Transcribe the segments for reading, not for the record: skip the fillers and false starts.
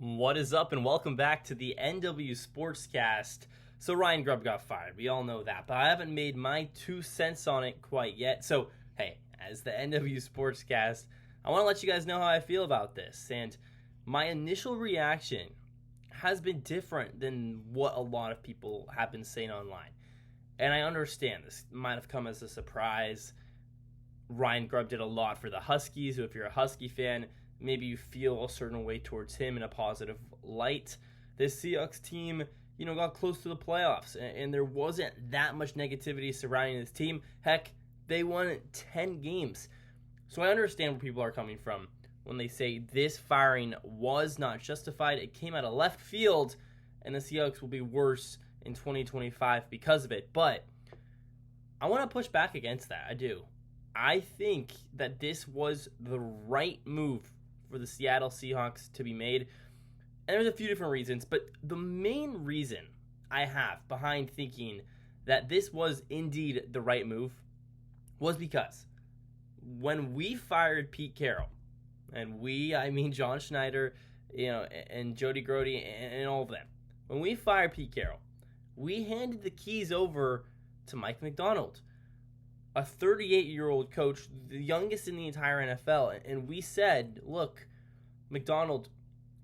What is up, and welcome back to the NW Sportscast. So Ryan Grubb got fired. We all know that, but I haven't made my 2 cents on it quite yet. So, hey, as the NW Sportscast, I want to let you guys know how I feel about this. And my initial reaction has been different than what a lot of people have been saying online. And I understand this might have come as a surprise. Ryan Grubb did a lot for the Huskies, so if you're a Husky fan, maybe you feel a certain way towards him in a positive light. This Seahawks team, got close to the playoffs, and there wasn't that much negativity surrounding this team. Heck, they won 10 games. So I understand where people are coming from when they say this firing was not justified. It came out of left field, and the Seahawks will be worse in 2025 because of it. But I want to push back against that. I do. I think that this was the right move for the Seattle Seahawks to be made. And there's a few different reasons, but the main reason I have behind thinking that this was indeed the right move was because when we fired Pete Carroll, and I mean John Schneider, and Jody Grody and all of them, when we fired Pete Carroll, we handed the keys over to Mike Macdonald, a 38-year-old coach, the youngest in the entire NFL, and we said, look, Macdonald,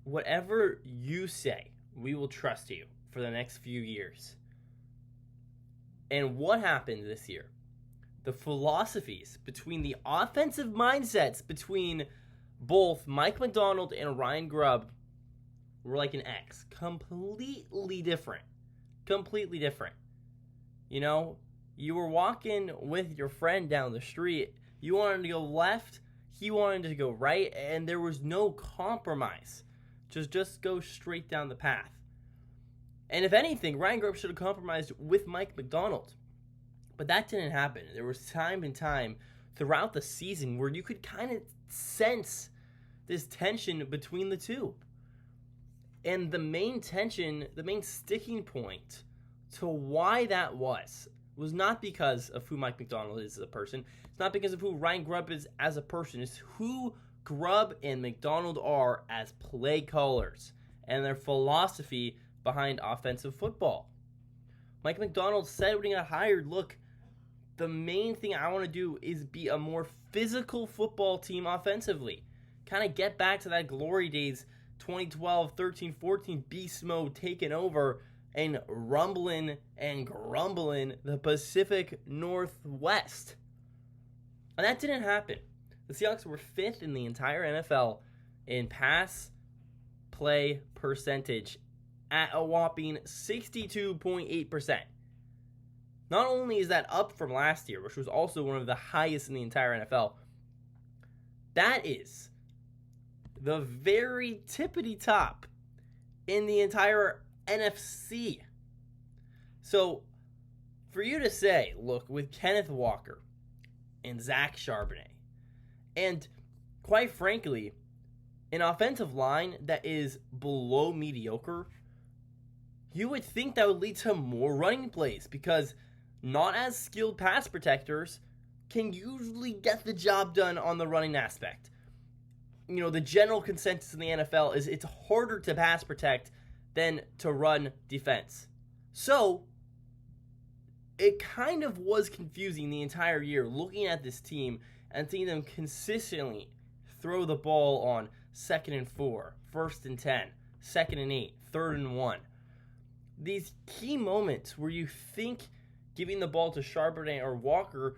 whatever you say, we will trust you for the next few years. And what happened this year? The philosophies between the offensive mindsets between both Mike Macdonald and Ryan Grubb were like an X. Completely different. Completely different. You were walking with your friend down the street. You wanted to go left. He wanted to go right. And there was no compromise. Just go straight down the path. And if anything, Ryan Grubb should have compromised with Mike Macdonald. But that didn't happen. There was time and time throughout the season where you could kind of sense this tension between the two. And the main tension, the main sticking point to why that was not because of who Mike Macdonald is as a person. It's not because of who Ryan Grubb is as a person. It's who Grubb and Macdonald are as play callers and their philosophy behind offensive football. Mike Macdonald said when he got hired, look, the main thing I want to do is be a more physical football team offensively. Kind of get back to that glory days, 2012, 13, 14, beast mode taking over and rumbling and grumbling the Pacific Northwest. And that didn't happen. The Seahawks were 5th in the entire NFL in pass play percentage at a whopping 62.8%. Not only is that up from last year, which was also one of the highest in the entire NFL, that is the very tippity top in the entire NFC. So, for you to say, look, with Kenneth Walker and Zach Charbonnet, and quite frankly, an offensive line that is below mediocre, you would think that would lead to more running plays because not as skilled pass protectors can usually get the job done on the running aspect. The general consensus in the NFL is it's harder to pass protect than to run defense. So, it kind of was confusing the entire year looking at this team and seeing them consistently throw the ball on 2nd and 4, 1st and 10, 2nd and 8, 3rd and 1. These key moments where you think giving the ball to Charbonnet or Walker,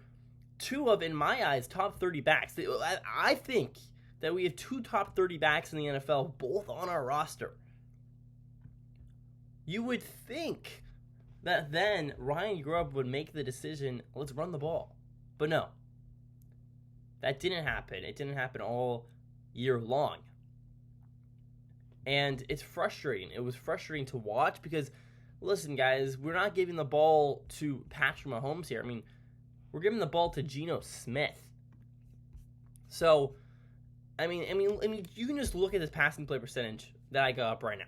two of, in my eyes, top 30 backs. I think that we have 2 top 30 backs in the NFL, both on our roster. You would think that then Ryan Grubb would make the decision, let's run the ball. But no. That didn't happen. It didn't happen all year long. And it's frustrating. It was frustrating to watch because, listen, guys, we're not giving the ball to Patrick Mahomes here. We're giving the ball to Geno Smith. So, you can just look at this passing play percentage that I got up right now.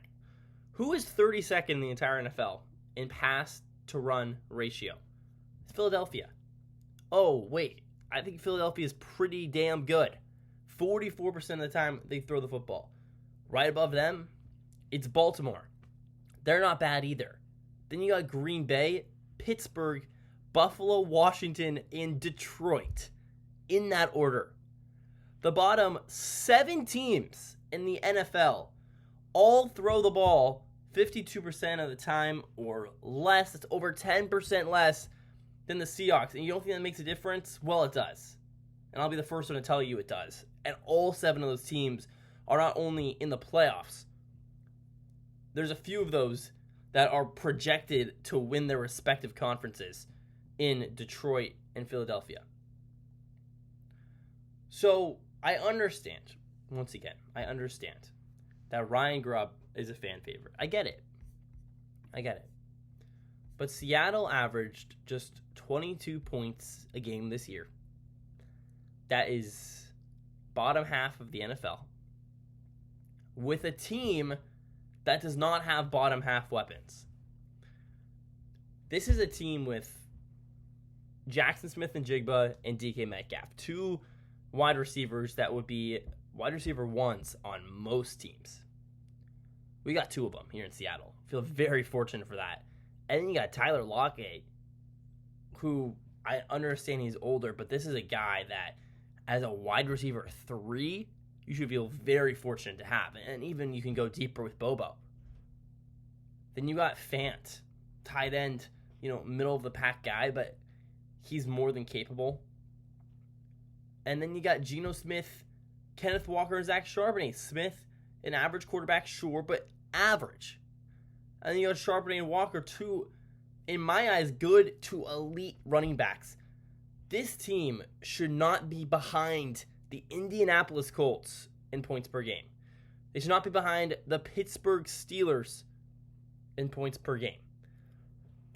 Who is 32nd in the entire NFL in pass to run ratio? It's Philadelphia. Oh, wait. I think Philadelphia is pretty damn good. 44% of the time they throw the football. Right above them It's Baltimore. They're not bad either. Then you got Green Bay, Pittsburgh, Buffalo, Washington, and Detroit. In that order. The bottom 7 teams in the NFL all throw the ball 52% of the time or less. That's over 10% less than the Seahawks. And you don't think that makes a difference? Well, it does. And I'll be the first one to tell you it does. And all 7 of those teams are not only in the playoffs. There's a few of those that are projected to win their respective conferences in Detroit and Philadelphia. So I understand, once again, that Ryan Grubb is a fan favorite. I get it. But Seattle averaged just 22 points a game this year. That is bottom half of the NFL. With a team that does not have bottom half weapons. This is a team with Jackson Smith-Njigba and DK Metcalf. 2 wide receivers that would be wide receiver 1s on most teams. We got 2 of them here in Seattle. Feel very fortunate for that. And then you got Tyler Lockett, who I understand he's older, but this is a guy that, as a wide receiver 3, you should feel very fortunate to have. And even you can go deeper with Bobo. Then you got Fant, tight end, middle of the pack guy, but he's more than capable. And then you got Geno Smith, Kenneth Walker, and Zach Charbonnet. Smith, an average quarterback, sure, but average. And then you got Charbonnet and Walker, 2, in my eyes, good to elite running backs. This team should not be behind the Indianapolis Colts in points per game. They should not be behind the Pittsburgh Steelers in points per game.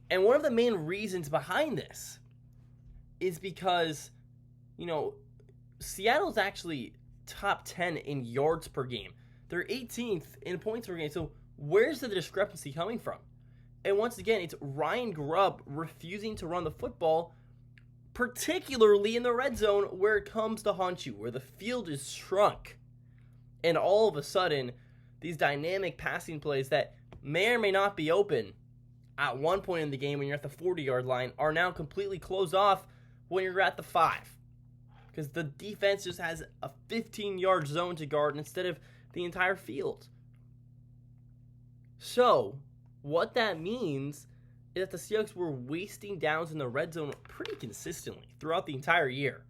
And one of the main reasons behind this is because, Seattle's actually top 10 in yards per game. They're 18th in points per game. So where's the discrepancy coming from? And once again, it's Ryan Grubb refusing to run the football, particularly in the red zone where it comes to haunt you, where the field is shrunk. And all of a sudden, these dynamic passing plays that may or may not be open at one point in the game when you're at the 40-yard line are now completely closed off when you're at the 5. Because the defense just has a 15-yard zone to guard instead of the entire field. So, what that means is that the Seahawks were wasting downs in the red zone pretty consistently throughout the entire year.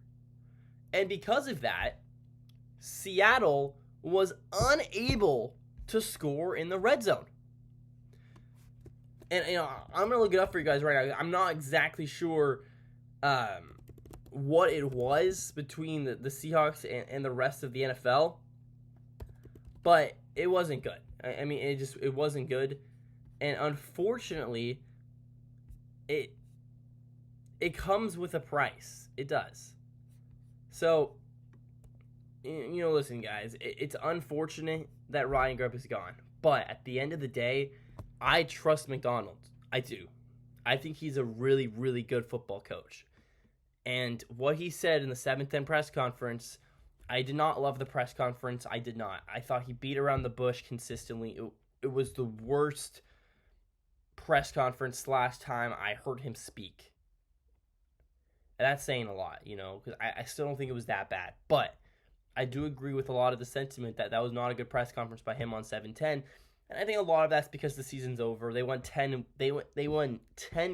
And because of that, Seattle was unable to score in the red zone. And I'm going to look it up for you guys right now. I'm not exactly sure what it was between the Seahawks and the rest of the NFL, but it wasn't good. I mean, it wasn't good, and unfortunately, it comes with a price. It does. So, listen, guys, it's unfortunate that Ryan Grubb is gone, but at the end of the day, I trust Macdonald. I do. I think he's a really, really good football coach. And what he said in the 7-10 press conference, I did not love the press conference. I did not. I thought he beat around the bush consistently. It was the worst press conference last time I heard him speak. And that's saying a lot, because I still don't think it was that bad. But I do agree with a lot of the sentiment that was not a good press conference by him on 7-10. And I think a lot of that's because the season's over. They won 10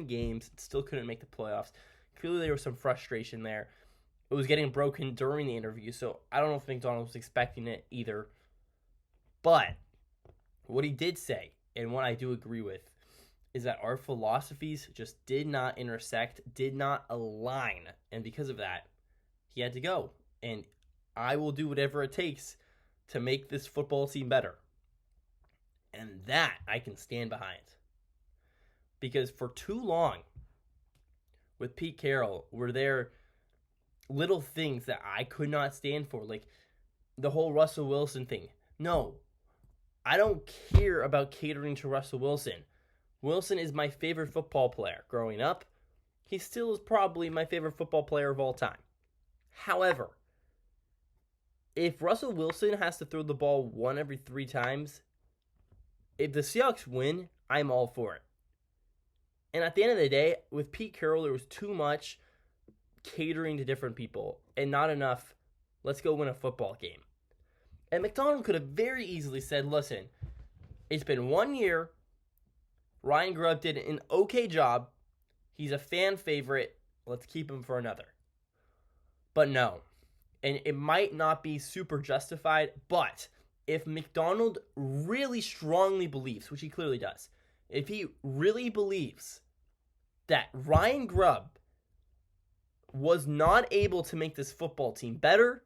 games, still couldn't make the playoffs. Clearly there was some frustration there. It was getting broken during the interview, so I don't know if McDonald was expecting it either. But what he did say, and what I do agree with, is that our philosophies just did not intersect, did not align. And because of that, he had to go. And I will do whatever it takes to make this football team better. And that I can stand behind. Because for too long, with Pete Carroll, were there little things that I could not stand for, like the whole Russell Wilson thing. No, I don't care about catering to Russell Wilson. Wilson is my favorite football player growing up. He still is probably my favorite football player of all time. However, if Russell Wilson has to throw the ball 1 every 3 times, if the Seahawks win, I'm all for it. And at the end of the day, with Pete Carroll, there was too much catering to different people and not enough, let's go win a football game. And Macdonald could have very easily said, listen, it's been 1 year. Ryan Grubb did an okay job. He's a fan favorite. Let's keep him for another. But no. And it might not be super justified, but if Macdonald really strongly believes, which he clearly does, if he really believes that Ryan Grubb was not able to make this football team better,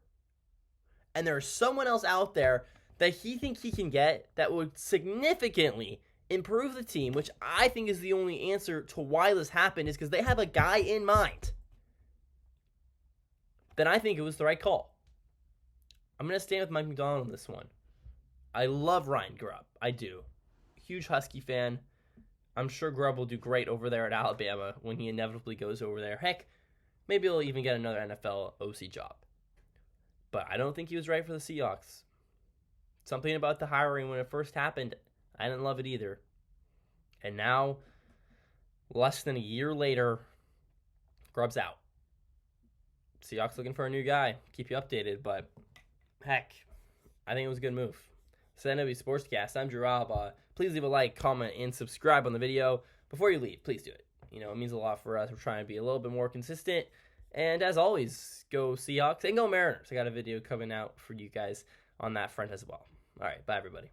and there's someone else out there that he thinks he can get that would significantly improve the team, which I think is the only answer to why this happened, is because they have a guy in mind, then I think it was the right call. I'm going to stand with Mike Macdonald on this one. I love Ryan Grubb. I do. Huge Husky fan. I'm sure Grubb will do great over there at Alabama when he inevitably goes over there. Heck, maybe he'll even get another NFL OC job. But I don't think he was right for the Seahawks. Something about the hiring when it first happened, I didn't love it either. And now, less than a year later, Grubb's out. Seahawks looking for a new guy. Keep you updated, but heck, I think it was a good move. So NW Sportscast, I'm Drew Albaugh. Please leave a like, comment, and subscribe on the video. Before you leave, please do it. It means a lot for us. We're trying to be a little bit more consistent. And as always, go Seahawks and go Mariners. I got a video coming out for you guys on that front as well. All right, bye everybody.